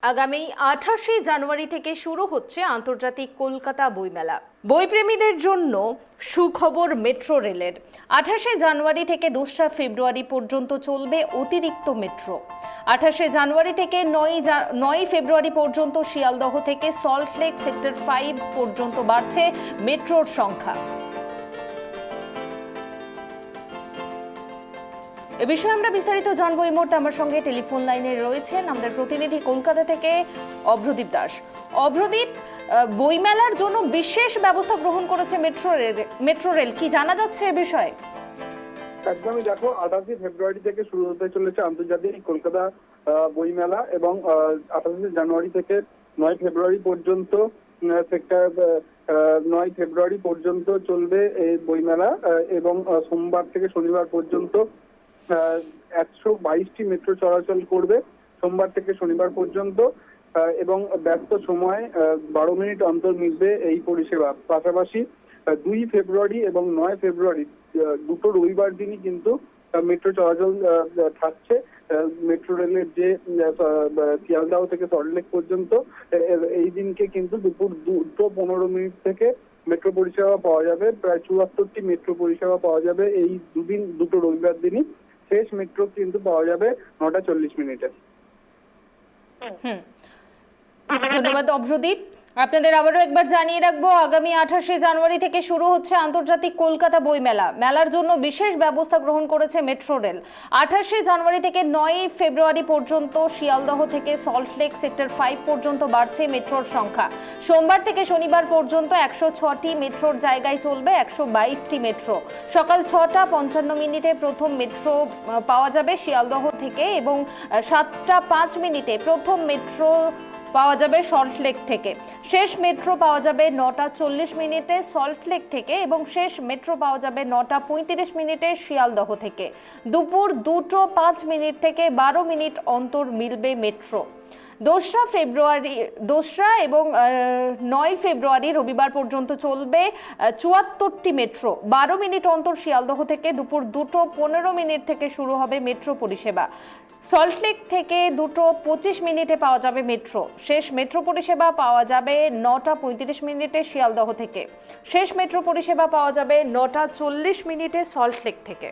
আগামী 28শে জানুয়ারি থেকে শুরু হচ্ছে আন্তর্জাতিক কলকাতা বইমেলা। বইপ্রেমীদের জন্য সুখবর মেট্রো রেলের। 28শে জানুয়ারি থেকে 2রা ফেব্রুয়ারি পর্যন্ত চলবে অতিরিক্ত মেট্রো। 28শে জানুয়ারি থেকে 9ই ফেব্রুয়ারি পর্যন্ত শিয়ালদহ থেকে সল্টলেক সেক্টর 5 পর্যন্ত বাড়ছে মেট্রোর সংখ্যা। এ বিষয়ে আমরা বিস্তারিত জানবো। এই মুহূর্তে আমার সঙ্গে টেলিফোন লাইনে রয়েছেন আমাদের প্রতিনিধি কলকাতা থেকে অভ্রদীপ দাস। অভ্রদীপ, বইমেলার জন্য বিশেষ ব্যবস্থা গ্রহণ করেছে মেট্রো রেল, কি জানা যাচ্ছে এ বিষয়ে? একদমই, দেখো 28শে ফেব্রুয়ারি থেকে শুরু হতে চলেছে আন্তর্জাতিক কলকাতা বইমেলা এবং 28শে জানুয়ারি থেকে 9 ফেব্রুয়ারি পর্যন্ত সেক্টর 9 ফেব্রুয়ারি পর্যন্ত চলবে এই বইমেলা এবং সোমবার থেকে শনিবার পর্যন্ত 122টি মেট্রো চলাচল করবে সোমবার থেকে শনিবার পর্যন্ত এবং ব্যস্ত সময় 12 মিনিট অন্তর মিলবে এই পরিষেবা। পাশাপাশি 2 ফেব্রুয়ারি এবং 9 ফেব্রুয়ারি দুটো রবিবার দিনই কিন্তু মেট্রো চলাচল থাকছে। মেট্রো রেলের যে শিয়ালদহ থেকে সল্টলেক পর্যন্ত এই দিনকে কিন্তু দুপুর 2:15 থেকে মেট্রো পরিষেবা পাওয়া যাবে। প্রায় 74টি মেট্রো পরিষেবা পাওয়া যাবে এই দুদিন, দুটো রবিবার দিনই। শেষ মেট্রো কিন্তু পাওয়া যাবে 9:40 ধন্যবাদ অভ্রদীপ। আপনাদের আবারও একবার জানিয়ে রাখবো, আগামী 28শে জানুয়ারি থেকে শুরু হচ্ছে আন্তর্জাতিক কলকাতা বইমেলা। মেলার জন্য বিশেষ ব্যবস্থা গ্রহণ করেছে মেট্রো রেল। 28শে জানুয়ারি থেকে 9ই ফেব্রুয়ারি পর্যন্ত শিয়ালদহ থেকে সল্টলেক সেক্টর 5 পর্যন্ত বাড়ছে মেট্রোর সংখ্যা। সোমবার থেকে শনিবার পর্যন্ত 106টি মেট্রোর জায়গায় চলবে 122টি মেট্রো। সকাল 6টা 55 মিনিটে প্রথম মেট্রো পাওয়া যাবে শিয়ালদহ থেকে এবং 7টা 5 মিনিটে প্রথম মেট্রো পাওয়া যাবে সল্টলেক থেকে। শেষ মেট্রো পাওয়া যাবে 9টা 40 মিনিটে সল্টলেক থেকে এবং শেষ মেট্রো পাওয়া যাবে 9টা 35 মিনিটে শিয়ালদহ থেকে। দুপুর 2টা 5 মিনিট থেকে 12 মিনিট অন্তর মিলবে মেট্রো। 2রা এবং 9 ফেব্রুয়ারি রবিবার পর্যন্ত চলবে 74টি মেট্রো। 12 মিনিট অন্তর শিয়ালদহ থেকে দুপুর 2:15 মিনিট থেকে শুরু হবে মেট্রো পরিষেবা। সল্টলেক থেকে 2:25 মিনিটে পাওয়া যাবে মেট্রো। শেষ মেট্রো পরিষেবা পাওয়া যাবে 9টা 35 মিনিটে শিয়ালদহ থেকে। শেষ মেট্রো পরিষেবা পাওয়া যাবে 9টা 40 মিনিটে সল্টলেক থেকে।